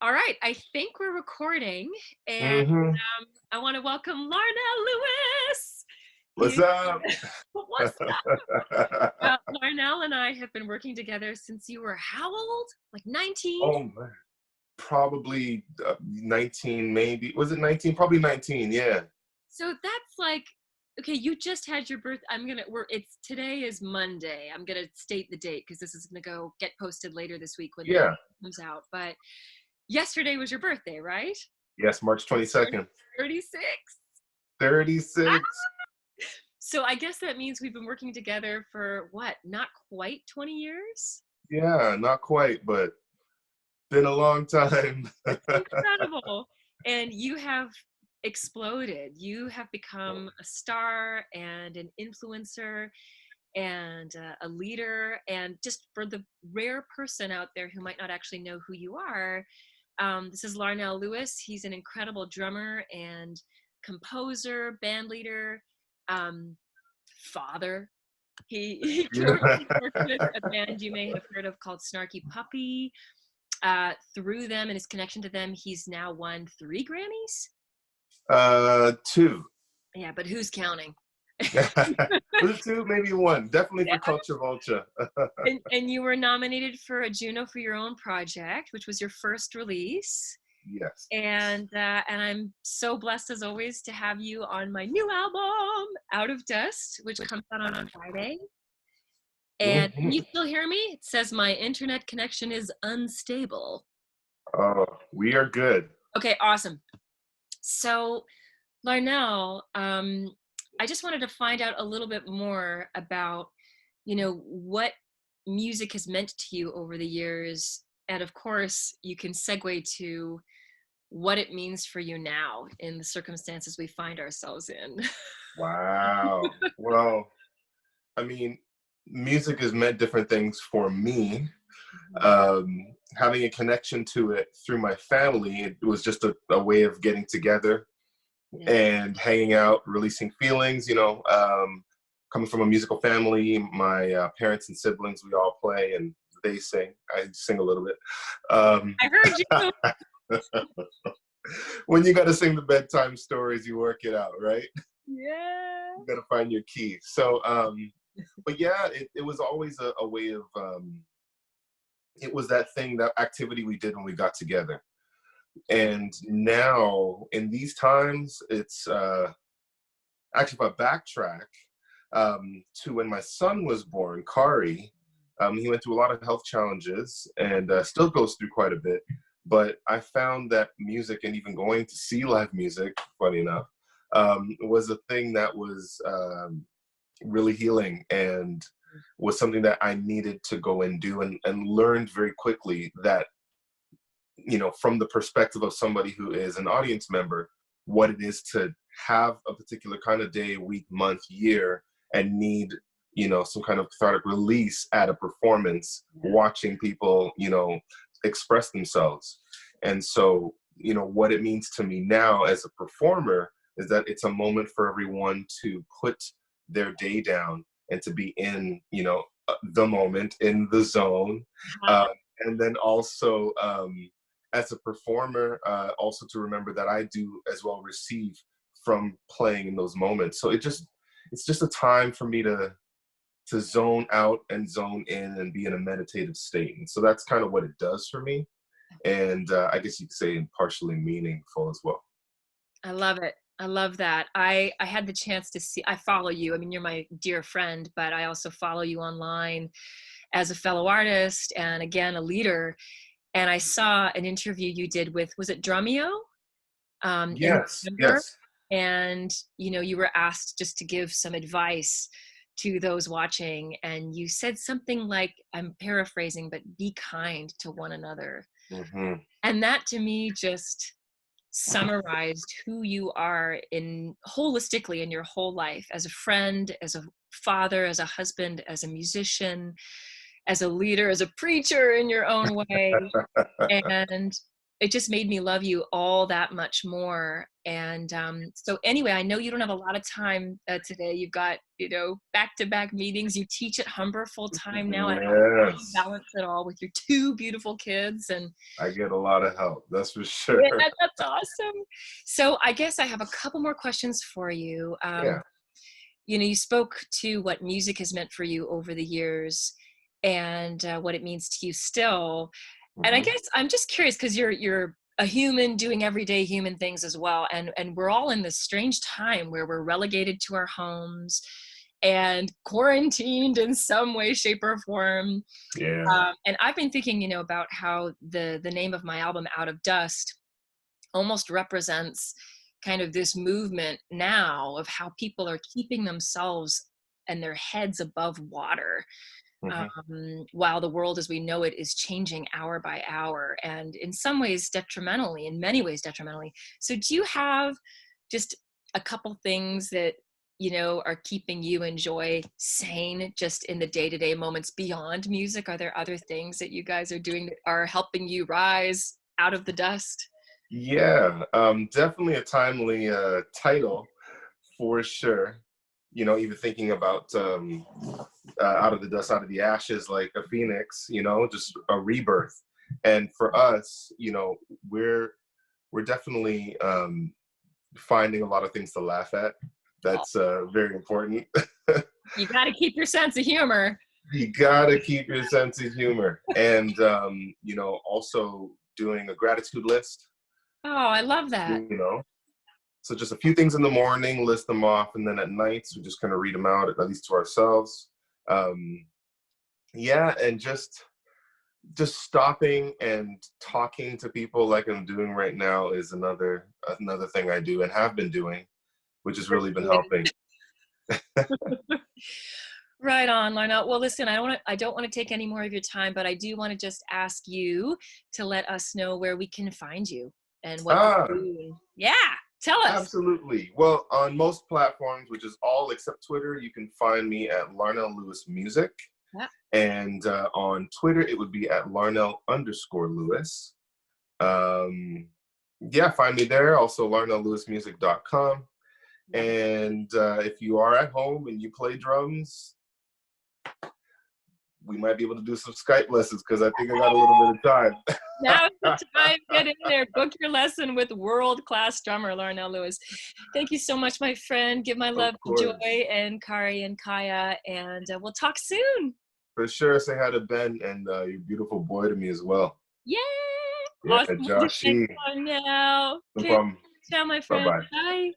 All right, I think we're recording, and hmm I want to welcome Larnell Lewis. What's He, up? what's Larnell and I have been working together since you were how old? Like 19? Oh man, probably 19, maybe. Was it 19? Probably 19. Yeah. So that's like, okay, you just had your birth. It's today is Monday. I'm gonna state the date because this is gonna go get posted later this week when the Yeah. comes out. But yesterday was your birthday, right? Yes, March Turned 22nd. 36. 36. So I guess that means we've been working together for what, not quite 20 years? Yeah, not quite, but been a long time. It's incredible. And you have exploded. You have become a star and an influencer and a leader. And just for the rare person out there who might not actually know who you are, this is Larnell Lewis. He's an incredible drummer and composer, band leader, um, father. He currently works with a band you may have heard of called Snarky Puppy. Through them and his connection to them, he's now won 3 Grammys. Two. Yeah, but who's counting? Was it two? Maybe one. Definitely Yeah. for Culture Vulture. And you were nominated for a Juno for your own project, which was your first release. Yes. And I'm so blessed as always to have you on my new album, Out of Dust, which comes out on Friday. And can you Mhm. still hear me? It says my internet connection is unstable. Oh, we are good. Okay, awesome. So, Larnell, I just wanted to find out a little bit more about, what music has meant to you over the years. And of course, you can segue to what it means for you now in the circumstances we find ourselves in. Wow. Well, I mean, music has meant different things for me. Having a connection to it through my family, it was just a way of getting together Yeah. and hanging out, releasing feelings. Coming from a musical family, my parents and siblings, we all play and they sing. I sing a little bit. Um, I heard you. when you got to sing the bedtime stories, you work it out, right? Yeah. You got to find your key. So, but yeah, it was always a way of, it was that thing, that activity we did when we got together. And now in these times, it's actually, if I backtrack to when my son was born, Kari, he went through a lot of health challenges and still goes through quite a bit. But I found that music and even going to see live music, funny enough, was a thing that was really healing and was something that I needed to go and do and learned very quickly that, from the perspective of somebody who is an audience member, what it is to have a particular kind of day, week, month, year, and need, some kind of cathartic release at a performance, watching people, express themselves. And so, what it means to me now as a performer is that it's a moment for everyone to put their day down and to be in, the moment, in the zone. Uh-huh. And then also, as a performer, also to remember that I do as well receive from playing in those moments. So it's just a time for me to zone out and zone in and be in a meditative state. And so that's kind of what it does for me. And I guess you could say partially meaningful as well. I love it. I love that. I had the chance to see, I follow you. I mean, you're my dear friend, but I also follow you online as a fellow artist and again, a leader. And I saw an interview you did with, was it Drumeo? In Yes, November. yes. And, you were asked just to give some advice to those watching. And you said something like, I'm paraphrasing, but be kind to one another. hmm And that to me just summarized who you are in holistically in your whole life as a friend, as a father, as a husband, as a musician, as a leader, as a preacher in your own way. And it just made me love you all that much more. And so anyway, I know you don't have a lot of time today. You've got, you know, back-to-back meetings. You teach at Humber full time now. And how do you Yes, balance it all with your two beautiful kids? And I get a lot of help, that's for yeah, sure. that's awesome. So I guess I have a couple more questions for you. Yeah. You know, you spoke to what music has meant for you over the years, and what it means to you still. And I Hmm. guess I'm just curious because you're a human doing everyday human things as well, and we're all in this strange time where we're relegated to our homes and quarantined in some way, shape, or form. Yeah. And I've been thinking, you know, about how the name of my album, Out of Dust, almost represents kind of this movement now of how people are keeping themselves and their heads above water, Hmm. while the world as we know it is changing hour by hour, and in some ways detrimentally, in many ways detrimentally. So do you have just a couple things that, you know, are keeping you and Joy sane just in the day-to-day moments beyond music? Are there other things that you guys are doing that are helping you rise out of the dust? Yeah, definitely a timely title for sure. You know, even thinking about out of the dust, out of the ashes, like a phoenix. You know, just a rebirth. And for us, you know, we're definitely finding a lot of things to laugh at. That's very important. You got to keep your sense of humor. You gotta keep your sense of humor, and you know, also doing a gratitude list. Oh, I love that. You know, so just a few things in the morning, list them off, and then at nights we just kind of read them out, at least to ourselves. Um, yeah, and just stopping and talking to people like I'm doing right now is another thing I do and have been doing, which has really been helping. Right on, Larnell. Well, listen, I don't want to take any more of your time, but I do want to just ask you to let us know where we can find you and what Ah, you're doing. Yeah, tell us. absolutely. Well, on most platforms, which is all except Twitter, you can find me at Larnell Lewis Music. Yeah. And on Twitter, it would be at Larnell_Lewis. Um, yeah, find me there. Also, larnelllewismusic.com. Love it. And if you are at home and you play drums, we might be able to do some Skype lessons because I think I got a little bit of Now's the time. time. Get in there. Book your lesson with world-class drummer Larnell Lewis. Thank you so much, my friend. Give my Of love to course. Joy and Kari and Kaya, and we'll talk soon. For sure. Say hi to Ben and your beautiful boy to me as well. Yay! Yeah, Awesome. We'll do. Thanks, Joshi. Larnell. No Okay. problem. Ciao, my Bye friend. bye. Bye.